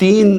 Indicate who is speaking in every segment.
Speaker 1: 3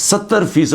Speaker 1: 70%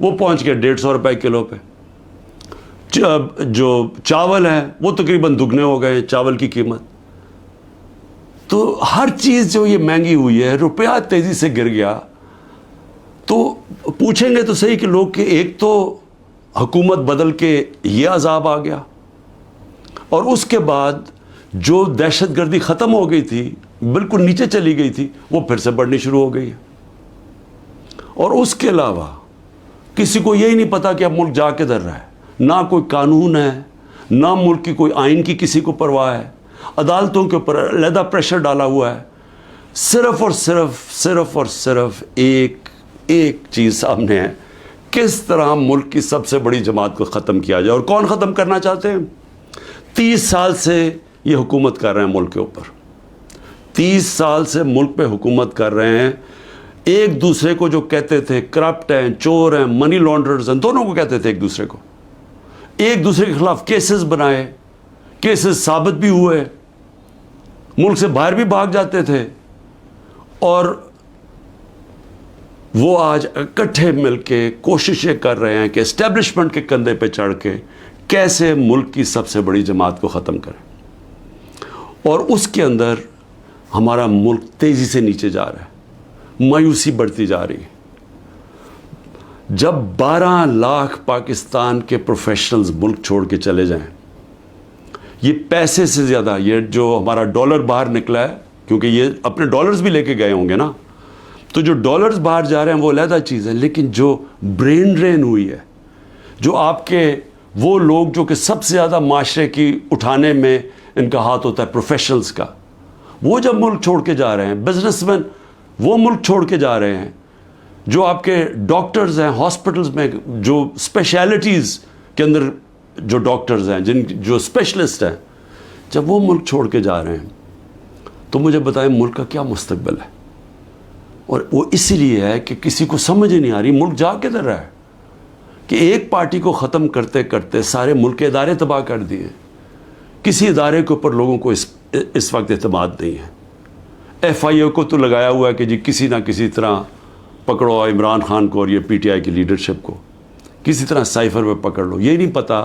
Speaker 1: وہ پہنچ گیا 150 روپے کلو پہ. جو چاول ہیں وہ تقریباً دگنے ہو گئے چاول کی قیمت. تو ہر چیز جو یہ مہنگی ہوئی ہے, روپیہ تیزی سے گر گیا. تو پوچھیں گے تو صحیح کہ لوگ کہ ایک تو حکومت بدل کے یہ عذاب آ گیا, اور اس کے بعد جو دہشت گردی ختم ہو گئی تھی, بالکل نیچے چلی گئی تھی, وہ پھر سے بڑھنی شروع ہو گئی ہے. اور اس کے علاوہ کسی کو یہی نہیں پتا کہ اب ملک جا کدھر رہا ہے. نہ کوئی قانون ہے, نہ ملک کی کوئی آئین کی کسی کو پرواہ ہے. عدالتوں کے اوپر علیحدہ پریشر ڈالا ہوا ہے. صرف اور صرف ایک چیز سامنے ہے, کس طرح ملک کی سب سے بڑی جماعت کو ختم کیا جائے. اور کون ختم کرنا چاہتے ہیں؟ 30 سال سے یہ حکومت کر رہے ہیں ملک کے اوپر. 30 سال سے ملک پہ حکومت کر رہے ہیں. ایک دوسرے کو جو کہتے تھے کرپٹ ہیں, چور ہیں, منی لانڈرز ہیں, دونوں کو کہتے تھے ایک دوسرے کو. ایک دوسرے کے خلاف کیسز بنائے, کیسز ثابت بھی ہوئے, ملک سے باہر بھی بھاگ جاتے تھے. اور وہ آج اکٹھے مل کے کوششیں کر رہے ہیں کہ اسٹیبلشمنٹ کے کندھے پہ چڑھ کے کیسے ملک کی سب سے بڑی جماعت کو ختم کریں. اور اس کے اندر ہمارا ملک تیزی سے نیچے جا رہا ہے, مایوسی بڑھتی جا رہی ہے. جب 12 لاکھ پاکستان کے پروفیشنلز ملک چھوڑ کے چلے جائیں, یہ پیسے سے زیادہ, یہ جو ہمارا ڈالر باہر نکلا ہے, کیونکہ یہ اپنے ڈالرز بھی لے کے گئے ہوں گے نا, تو جو ڈالرز باہر جا رہے ہیں وہ علیحدہ چیز ہے, لیکن جو برین ڈرین ہوئی ہے, جو آپ کے وہ لوگ جو کہ سب سے زیادہ معاشرے کی اٹھانے میں ان کا ہاتھ ہوتا ہے, پروفیشنلز کا, وہ جب ملک چھوڑ کے جا رہے ہیں, بزنس مین وہ ملک چھوڑ کے جا رہے ہیں, جو آپ کے ڈاکٹرز ہیں ہاسپٹلز میں, جو اسپیشلٹیز کے اندر جو ڈاکٹرز ہیں, جو اسپیشلسٹ ہیں, جب وہ ملک چھوڑ کے جا رہے ہیں, تو مجھے بتائیں ملک کا کیا مستقبل ہے. اور وہ اسی لیے ہے کہ کسی کو سمجھ ہی نہیں آ رہی ملک جا کدھر رہا ہے, کہ ایک پارٹی کو ختم کرتے کرتے سارے ملک کے ادارے تباہ کر دیے. کسی ادارے کے اوپر لوگوں کو اس وقت اعتماد نہیں ہے. FIA کو تو لگایا ہوا ہے کہ جی کسی نہ کسی طرح پکڑو عمران خان کو اور یہ PTI کی لیڈرشپ کو, کسی طرح سائفر پہ پکڑ لو. یہ نہیں پتا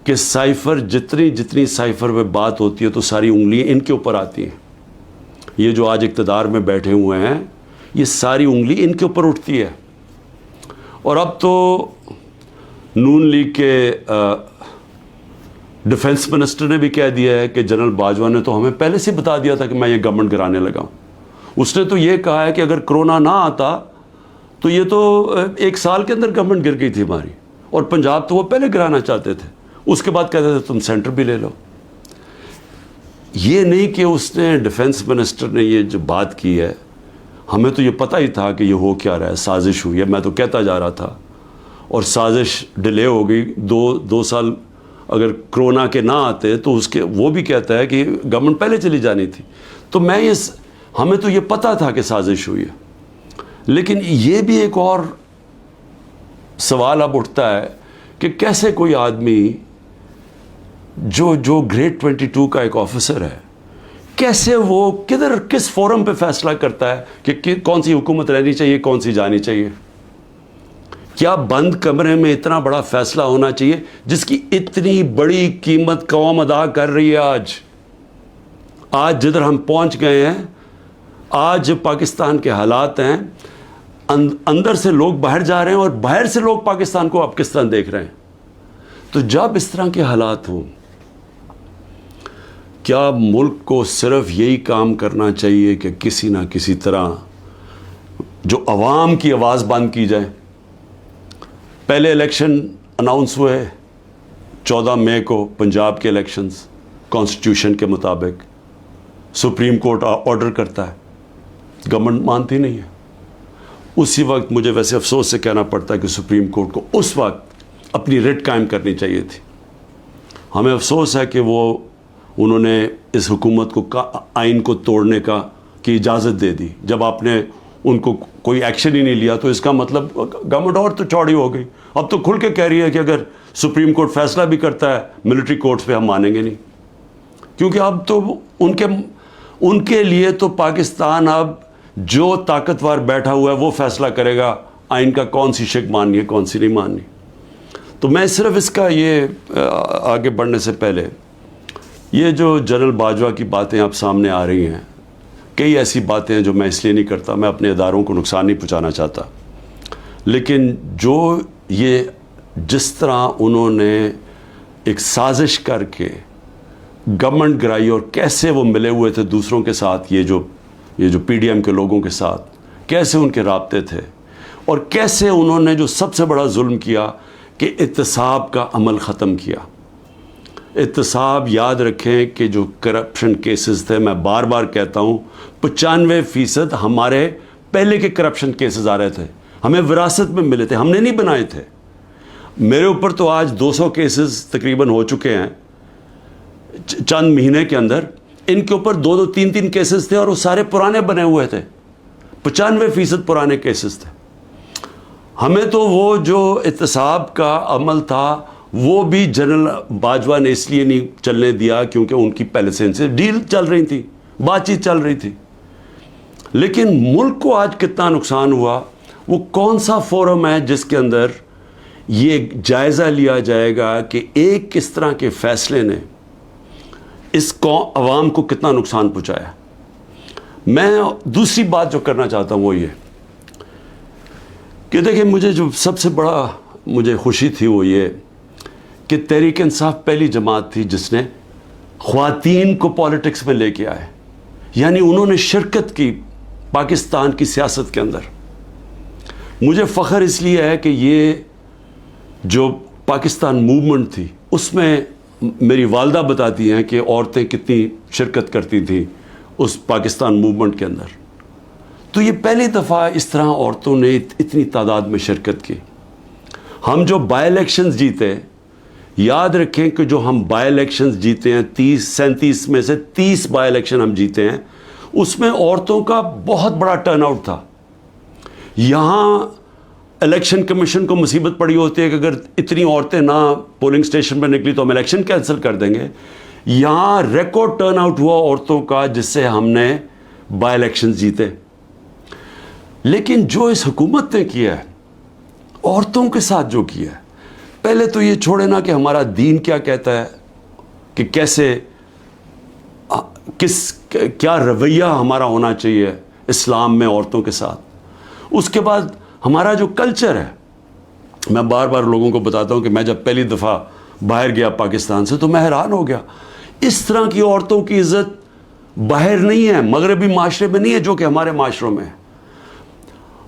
Speaker 1: کہ سائفر جتنی سائفر پہ بات ہوتی ہے تو ساری انگلیاں ان کے اوپر آتی ہیں. یہ جو آج اقتدار میں بیٹھے ہوئے ہیں, یہ ساری انگلی ان کے اوپر اٹھتی ہے. اور اب تو نون لیگ کے ڈیفنس منسٹر نے بھی کہہ دیا ہے کہ جنرل باجوہ نے تو ہمیں پہلے سے بتا دیا تھا کہ میں یہ گورنمنٹ گرانے لگا ہوں. اس نے تو یہ کہا ہے کہ اگر کرونا نہ آتا تو یہ تو 1 سال کے اندر گورنمنٹ گر گئی تھی ہماری, اور پنجاب تو وہ پہلے گرانا چاہتے تھے. اس کے بعد کہتے تھے تم سینٹر بھی لے لو. یہ نہیں کہ اس نے ڈیفنس منسٹر نے یہ جو بات کی ہے, ہمیں تو یہ پتہ ہی تھا کہ یہ ہو کیا رہا ہے, سازش ہوئی ہے. میں تو کہتا جا رہا تھا, اور سازش ڈیلے ہو گئی. 2 سال اگر کرونا کے نہ آتے تو اس کے وہ بھی کہتا ہے کہ گورنمنٹ پہلے چلی جانی تھی. تو ہمیں تو یہ پتہ تھا کہ سازش ہوئی ہے. لیکن یہ بھی ایک اور سوال اب اٹھتا ہے کہ کیسے کوئی آدمی جو گریڈ 22 کا ایک آفیسر ہے, کیسے وہ کس فورم پہ فیصلہ کرتا ہے کہ کون سی حکومت رہنی چاہیے, کون سی جانی چاہیے. کیا بند کمرے میں اتنا بڑا فیصلہ ہونا چاہیے جس کی اتنی بڑی قیمت قوم ادا کر رہی ہے. آج جدھر ہم پہنچ گئے ہیں, آج پاکستان کے حالات ہیں, اندر سے لوگ باہر جا رہے ہیں اور باہر سے لوگ پاکستان کو اب کس طرح دیکھ رہے ہیں. تو جب اس طرح کے حالات ہوں, کیا ملک کو صرف یہی کام کرنا چاہیے کہ کسی نہ کسی طرح جو عوام کی آواز بند کی جائے. پہلے الیکشن اناؤنس ہوئے 14 مئی کو, پنجاب کے الیکشنز کانسٹیٹیوشن کے مطابق. سپریم کورٹ آرڈر کرتا ہے, گورنمنٹ مانتی نہیں ہے. اسی وقت مجھے ویسے افسوس سے کہنا پڑتا ہے کہ سپریم کورٹ کو اس وقت اپنی ریٹ قائم کرنی چاہیے تھی. ہمیں افسوس ہے کہ انہوں نے اس حکومت کو آئین کو توڑنے کی اجازت دے دی. جب آپ نے ان کو کوئی ایکشن ہی نہیں لیا تو اس کا مطلب گورنمنٹ اور تو چوڑی ہو گئی. اب تو کھل کے کہہ رہی ہے کہ اگر سپریم کورٹ فیصلہ بھی کرتا ہے ملٹری کورٹس پہ ہم مانیں گے نہیں, کیونکہ اب تو ان کے لیے تو پاکستان اب جو طاقتور بیٹھا ہوا ہے وہ فیصلہ کرے گا آئین کا کون سی شق ماننی ہے کون سی نہیں ماننی. تو میں صرف اس کا یہ آگے بڑھنے سے پہلے یہ جو جنرل باجوہ کی باتیں اب سامنے آ رہی ہیں, کئی ایسی باتیں ہیں جو میں اس لیے نہیں کرتا, میں اپنے اداروں کو نقصان نہیں پہنچانا چاہتا, لیکن جو یہ جس طرح انہوں نے ایک سازش کر کے گورنمنٹ گرائی اور کیسے وہ ملے ہوئے تھے دوسروں کے ساتھ, یہ جو پی ڈی ایم کے لوگوں کے ساتھ کیسے ان کے رابطے تھے, اور کیسے انہوں نے جو سب سے بڑا ظلم کیا کہ احتساب کا عمل ختم کیا. احتساب یاد رکھیں کہ جو کرپشن کیسز تھے, میں بار بار کہتا ہوں 95% ہمارے پہلے کے کرپشن کیسز آ رہے تھے, ہمیں وراثت میں ملے تھے, ہم نے نہیں بنائے تھے. میرے اوپر تو آج 200 کیسز تقریباً ہو چکے ہیں چند مہینے کے اندر, ان کے اوپر 2 3 کیسز تھے اور وہ سارے پرانے بنے ہوئے تھے, 95% پرانے کیسز تھے. ہمیں تو وہ جو احتساب کا عمل تھا وہ بھی جنرل باجوہ نے اس لیے نہیں چلنے دیا کیونکہ ان کی پہلے سے ان سے ڈیل چل رہی تھی, بات چیت چل رہی تھی. لیکن ملک کو آج کتنا نقصان ہوا, وہ کون سا فورم ہے جس کے اندر یہ جائزہ لیا جائے گا کہ ایک کس طرح کے فیصلے نے اس کو عوام کو کتنا نقصان پہنچایا. میں دوسری بات جو کرنا چاہتا ہوں وہ یہ کہ دیکھیں, مجھے جو سب سے بڑا مجھے خوشی تھی وہ یہ کہ تحریک انصاف پہلی جماعت تھی جس نے خواتین کو پالیٹکس میں لے کے آئے, یعنی انہوں نے شرکت کی پاکستان کی سیاست کے اندر. مجھے فخر اس لیے ہے کہ یہ جو پاکستان موومنٹ تھی اس میں میری والدہ بتاتی ہیں کہ عورتیں کتنی شرکت کرتی تھیں اس پاکستان موومنٹ کے اندر. تو یہ پہلی دفعہ اس طرح عورتوں نے اتنی تعداد میں شرکت کی. ہم جو بائی الیکشنز جیتے, یاد رکھیں کہ جو ہم بائی الیکشنز جیتے ہیں 37 میں سے 30 بائی الیکشن ہم جیتے ہیں, اس میں عورتوں کا بہت بڑا ٹرن آؤٹ تھا. یہاں الیکشن کمیشن کو مصیبت پڑی ہوتی ہے کہ اگر اتنی عورتیں نہ پولنگ سٹیشن پر نکلی تو ہم الیکشن کینسل کر دیں گے. یہاں ریکارڈ ٹرن آؤٹ ہوا عورتوں کا جس سے ہم نے بائی الیکشن جیتے. لیکن جو اس حکومت نے کیا ہے عورتوں کے ساتھ جو کیا ہے, پہلے تو یہ چھوڑے نا کہ ہمارا دین کیا کہتا ہے کہ کیسے کیا رویہ ہمارا ہونا چاہیے اسلام میں عورتوں کے ساتھ. اس کے بعد ہمارا جو کلچر ہے, میں بار بار لوگوں کو بتاتا ہوں کہ میں جب پہلی دفعہ باہر گیا پاکستان سے تو میں حیران ہو گیا, اس طرح کی عورتوں کی عزت باہر نہیں ہے, مغربی معاشرے میں نہیں ہے جو کہ ہمارے معاشروں میں ہے.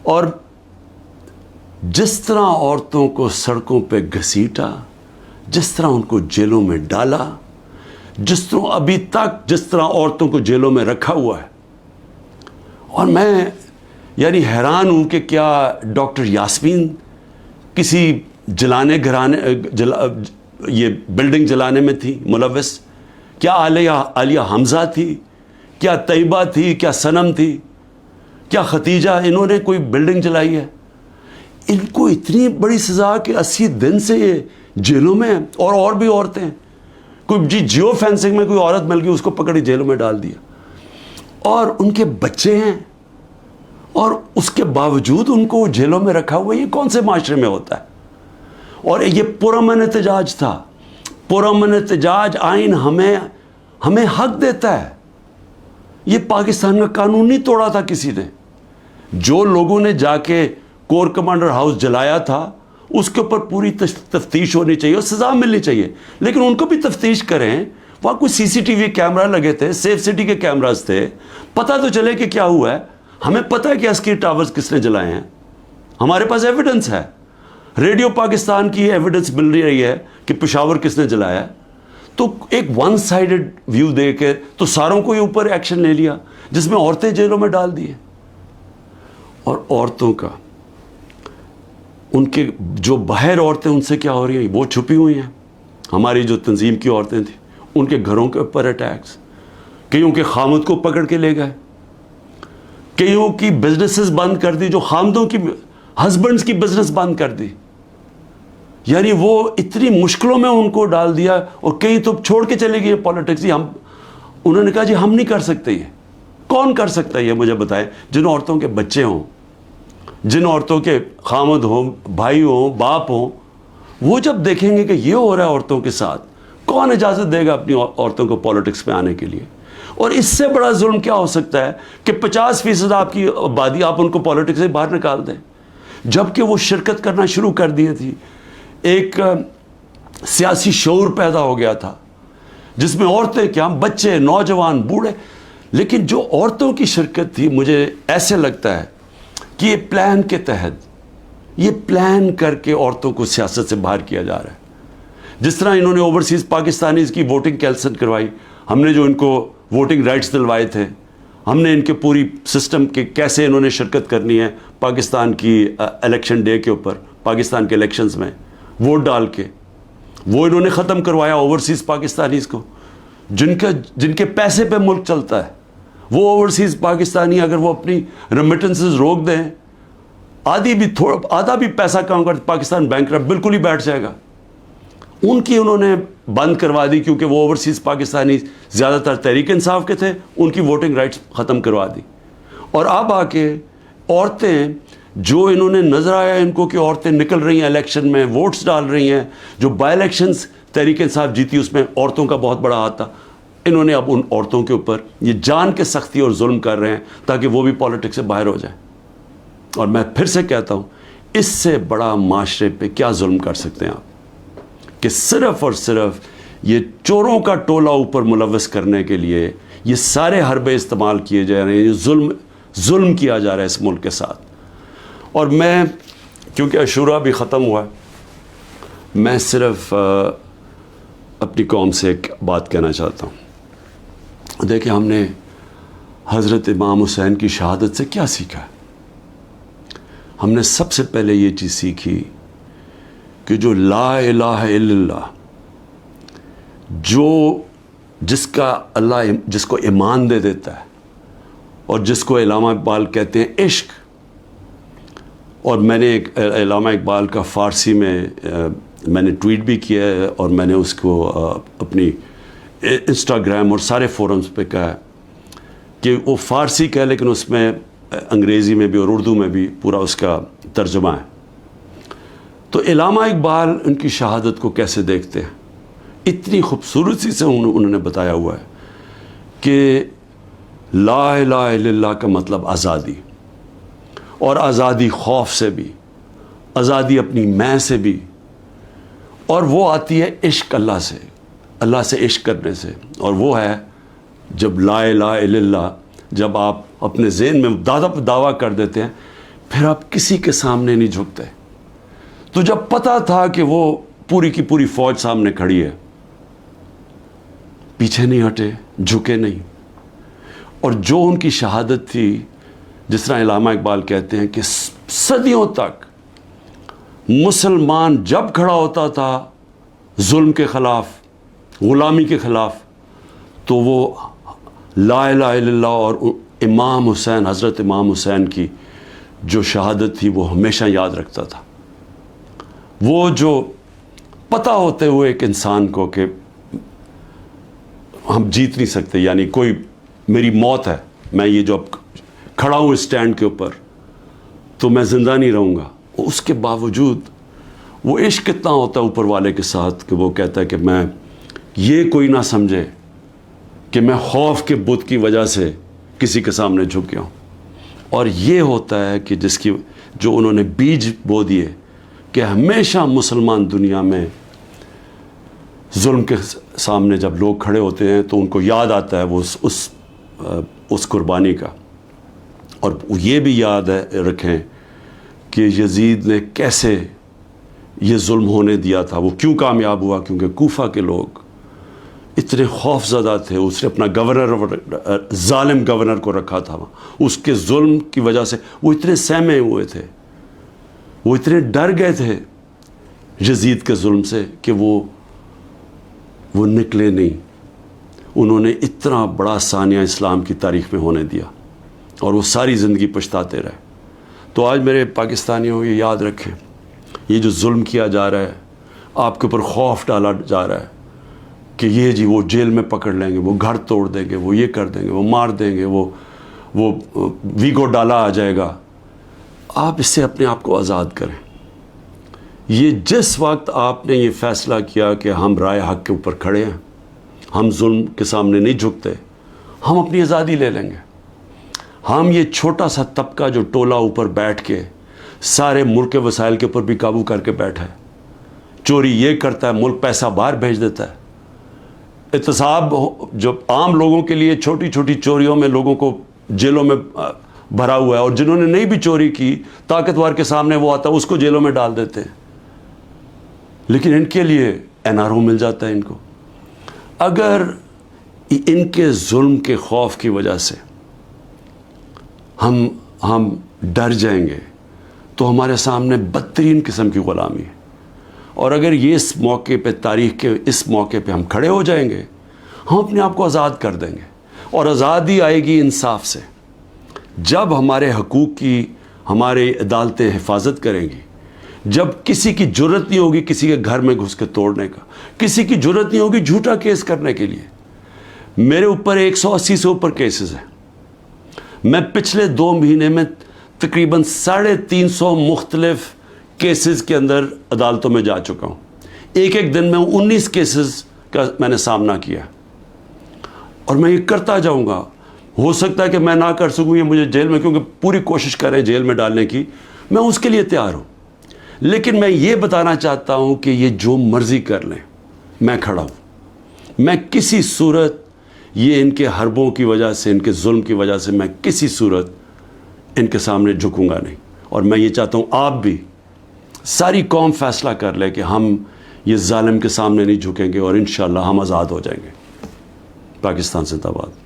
Speaker 1: اور جس طرح عورتوں کو سڑکوں پہ گھسیٹا, جس طرح ان کو جیلوں میں ڈالا, جس طرح ابھی تک جس طرح عورتوں کو جیلوں میں رکھا ہوا ہے, اور میں یعنی حیران ہوں کہ کیا ڈاکٹر یاسمین کسی جلانے گھرانے یہ بلڈنگ جلانے میں تھی ملوث, کیا عالیہ حمزہ تھی, کیا طیبہ تھی, کیا صنم تھی, کیا ختیجہ, انہوں نے کوئی بلڈنگ جلائی ہے؟ ان کو اتنی بڑی سزا کہ 80 دن سے یہ جیلوں میں ہیں. اور بھی عورتیں, کوئی جیو فینسنگ میں کوئی عورت مل گئی اس کو پکڑی جیلوں میں ڈال دیا, اور ان کے بچے ہیں اور اس کے باوجود ان کو جیلوں میں رکھا ہوا. یہ کون سے معاشرے میں ہوتا ہے؟ اور یہ پرامن احتجاج تھا. پرامن احتجاج آئین ہمیں حق دیتا ہے. یہ پاکستان کا قانون نہیں توڑا تھا کسی نے. جو لوگوں نے جا کے کور کمانڈر ہاؤس جلایا تھا اس کے اوپر پوری تفتیش ہونی چاہیے اور سزا ملنی چاہیے, لیکن ان کو بھی تفتیش کریں. وہاں کوئی سی سی ٹی وی کیمرہ لگے تھے, سیف سٹی کے کیمراز تھے, پتہ تو چلے کہ کیا ہوا ہے. ہمیں پتہ ہے کہ عسکری ٹاورز کس نے جلائے ہیں, ہمارے پاس ایویڈنس ہے. ریڈیو پاکستان کی ایویڈنس مل رہی ہے کہ پشاور کس نے جلایا ہے. تو ایک ون سائیڈڈ ویو دے کے تو ساروں کو یہ اوپر ایکشن لے لیا جس میں عورتیں جیلوں میں ڈال دی ہیں. اور عورتوں کا ان کے جو باہر عورتیں ان سے کیا ہو رہی ہیں وہ چھپی ہوئی ہیں. ہماری جو تنظیم کی عورتیں تھیں ان کے گھروں کے اوپر اٹیکس, کئیوں کے خامد کو پکڑ کے لے گئے, کئیوں کی بزنسز بند کر دی, جو خامدوں کی ہسبینڈز کی بزنس بند کر دی. یعنی وہ اتنی مشکلوں میں ان کو ڈال دیا, اور کئی تو چھوڑ کے چلے گئے پالیٹکس. انہوں نے کہا جی ہم نہیں کر سکتے. یہ کون کر سکتا ہے یہ مجھے بتائیں, جن عورتوں کے بچے ہوں, جن عورتوں کے خامد ہوں، بھائی ہوں، باپ ہوں، وہ جب دیکھیں گے کہ یہ ہو رہا ہے عورتوں کے ساتھ، کون اجازت دے گا اپنی عورتوں کو پالیٹکس میں آنے کے لیے؟ اور اس سے بڑا ظلم کیا ہو سکتا ہے کہ 50% آپ کی آبادی آپ ان کو پالیٹکس سے باہر نکال دیں، جب کہ وہ شرکت کرنا شروع کر دی تھی۔ ایک سیاسی شعور پیدا ہو گیا تھا جس میں عورتیں کیا، بچے، نوجوان، بوڑھے، لیکن جو عورتوں کی شرکت تھی، مجھے ایسے لگتا ہے کہ یہ پلان کے تحت، یہ پلان کر کے عورتوں کو سیاست سے باہر کیا جا رہا ہے۔ جس طرح انہوں نے اوورسیز پاکستانیز کی ووٹنگ کینسل کروائی، ہم نے جو ان کو ووٹنگ رائٹس دلوائے تھے، ہم نے ان کے پوری سسٹم کے کیسے انہوں نے شرکت کرنی ہے پاکستان کی الیکشن ڈے کے اوپر، پاکستان کے الیکشنز میں ووٹ ڈال کے، وہ انہوں نے ختم کروایا اوورسیز پاکستانیز کو، جن کے پیسے پہ ملک چلتا ہے۔ وہ اوورسیز پاکستانی اگر وہ اپنی ریمیٹنسز روک دیں، آدھا بھی پیسہ کام کر، پاکستان بینکرپٹ بالکل ہی بیٹھ جائے گا۔ ان کی انہوں نے بند کروا دی، کیونکہ وہ اوورسیز پاکستانی زیادہ تر تحریک انصاف کے تھے، ان کی ووٹنگ رائٹس ختم کروا دی۔ اور اب آ کے عورتیں، جو انہوں نے نظر آیا ان کو کہ عورتیں نکل رہی ہیں الیکشن میں، ووٹس ڈال رہی ہیں، جو بائی الیکشنز تحریک انصاف جیتی اس میں عورتوں کا بہت بڑا ہاتھ تھا، انہوں نے اب ان عورتوں کے اوپر یہ جان کے سختی اور ظلم کر رہے ہیں تاکہ وہ بھی پالیٹکس سے باہر ہو جائیں۔ اور میں پھر سے کہتا ہوں، اس سے بڑا معاشرے پہ کیا ظلم کر سکتے ہیں آپ، کہ صرف اور صرف یہ چوروں کا ٹولہ اوپر ملوث کرنے کے لیے یہ سارے حربے استعمال کیے جا رہے ہیں، یہ ظلم کیا جا رہا ہے اس ملک کے ساتھ۔ اور میں، کیونکہ عاشورہ بھی ختم ہوا ہے، میں صرف اپنی قوم سے ایک بات کہنا چاہتا ہوں۔ دیکھیں، ہم نے حضرت امام حسین کی شہادت سے کیا سیکھا ہے؟ ہم نے سب سے پہلے یہ چیز سیکھی کہ جو لا الہ الا اللہ، جس کا اللہ جس کو ایمان دے دیتا ہے، اور جس کو علامہ اقبال کہتے ہیں عشق، اور میں نے ایک علامہ اقبال کا فارسی میں نے ٹویٹ بھی کیا ہے، اور میں نے اس کو اپنی انسٹاگرام اور سارے فورمز پہ کہا ہے کہ وہ فارسی کہہ، لیکن اس میں انگریزی میں بھی اور اردو میں بھی پورا اس کا ترجمہ ہے۔ تو علامہ اقبال ان کی شہادت کو کیسے دیکھتے ہیں؟ اتنی خوبصورتی سے انہوں نے بتایا ہوا ہے کہ لا الہ الا اللہ کا مطلب آزادی، اور آزادی خوف سے بھی، آزادی اپنی میں سے بھی، اور وہ آتی ہے عشق اللہ سے عشق کرنے سے۔ اور وہ ہے جب لا الہ الا اللہ، جب آپ اپنے ذہن میں دعویٰ کر دیتے ہیں، پھر آپ کسی کے سامنے نہیں جھکتے۔ تو جب پتہ تھا کہ وہ پوری کی پوری فوج سامنے کھڑی ہے، پیچھے نہیں ہٹے، جھکے نہیں۔ اور جو ان کی شہادت تھی، جس طرح علامہ اقبال کہتے ہیں کہ صدیوں تک مسلمان جب کھڑا ہوتا تھا ظلم کے خلاف، غلامی کے خلاف، تو وہ لا الہ الا اللہ اور امام حسین، حضرت امام حسین کی جو شہادت تھی وہ ہمیشہ یاد رکھتا تھا۔ وہ جو پتہ ہوتے ہوئے ایک انسان کو کہ ہم جیت نہیں سکتے، یعنی کوئی میری موت ہے، میں یہ جو اب کھڑا ہوں اسٹینڈ کے اوپر تو میں زندہ نہیں رہوں گا، اس کے باوجود وہ عشق کتنا ہوتا ہے اوپر والے کے ساتھ کہ وہ کہتا ہے کہ میں یہ کوئی نہ سمجھے کہ میں خوف کے بت کی وجہ سے کسی کے سامنے جھک گیا ہوں۔ اور یہ ہوتا ہے کہ جو انہوں نے بیج بو دیے کہ ہمیشہ مسلمان دنیا میں ظلم کے سامنے جب لوگ کھڑے ہوتے ہیں تو ان کو یاد آتا ہے وہ اس قربانی کا۔ اور یہ بھی یاد رکھیں کہ یزید نے کیسے یہ ظلم ہونے دیا تھا، وہ کیوں کامیاب ہوا، کیونکہ کوفہ کے لوگ اتنے خوف زدہ تھے۔ اس نے اپنا گورنر، ظالم گورنر کو رکھا تھا وہاں، اس کے ظلم کی وجہ سے وہ اتنے سہمے ہوئے تھے، وہ اتنے ڈر گئے تھے یزید کے ظلم سے کہ وہ نکلے نہیں۔ انہوں نے اتنا بڑا ثانیہ اسلام کی تاریخ میں ہونے دیا، اور وہ ساری زندگی پچھتاتے رہے۔ تو آج میرے پاکستانیوں یہ یاد رکھیں، یہ جو ظلم کیا جا رہا ہے، آپ کے اوپر خوف ڈالا جا رہا ہے کہ یہ جی وہ جیل میں پکڑ لیں گے، وہ گھر توڑ دیں گے، وہ یہ کر دیں گے، وہ مار دیں گے، وہ ویگو ڈالا آ جائے گا۔ آپ اس سے اپنے آپ کو آزاد کریں. یہ جس وقت آپ نے یہ فیصلہ کیا کہ ہم رائے حق کے اوپر کھڑے ہیں, ہم ظلم کے سامنے نہیں جھکتے, ہم اپنی آزادی لے لیں گے. ہم یہ چھوٹا سا طبقہ جو ٹولہ اوپر بیٹھ کے سارے ملک کے وسائل کے اوپر بھی قابو کر کے بیٹھا ہے, چوری یہ کرتا ہے, ملک پیسہ باہر بھیج دیتا ہے, احتساب جو عام لوگوں کے لیے چھوٹی چھوٹی چوریوں میں لوگوں کو جیلوں میں بھرا ہوا ہے, اور جنہوں نے نہیں بھی چوری کی طاقتور کے سامنے وہ آتا ہے اس کو جیلوں میں ڈال دیتے ہیں, لیکن ان کے لیے NRO مل جاتا ہے ان کو. اگر ان کے ظلم کے خوف کی وجہ سے ہم ڈر جائیں گے تو ہمارے سامنے بدترین قسم کی غلامی ہے. اور اگر یہ اس موقع پہ, تاریخ کے اس موقع پہ ہم کھڑے ہو جائیں گے, ہم اپنے آپ کو آزاد کر دیں گے. اور آزادی آئے گی انصاف سے. جب ہمارے حقوق کی ہمارے عدالتیں حفاظت کریں گی, جب کسی کی جرت نہیں ہوگی کسی کے گھر میں گھس کے توڑنے کا, کسی کی جرت نہیں ہوگی جھوٹا کیس کرنے کے لیے. میرے اوپر 180 سے اوپر کیسز ہیں. میں پچھلے 2 مہینے میں تقریباً 350 مختلف کیسز کے اندر عدالتوں میں جا چکا ہوں. ایک دن میں 19 کیسز کا میں نے سامنا کیا, اور میں یہ کرتا جاؤں گا. ہو سکتا ہے کہ میں نہ کر سکوں, یہ مجھے جیل میں, کیونکہ پوری کوشش کریں جیل میں ڈالنے کی, میں اس کے لیے تیار ہوں. لیکن میں یہ بتانا چاہتا ہوں کہ یہ جو مرضی کر لیں, میں کھڑا ہوں. میں کسی صورت یہ ان کے حربوں کی وجہ سے, ان کے ظلم کی وجہ سے میں کسی صورت ان کے سامنے جھکوں گا نہیں. اور میں یہ چاہتا ہوں آپ بھی, ساری قوم فیصلہ کر لے کہ ہم یہ ظالم کے سامنے نہیں جھکیں گے, اور انشاءاللہ ہم آزاد ہو جائیں گے. پاکستان زندہ باد.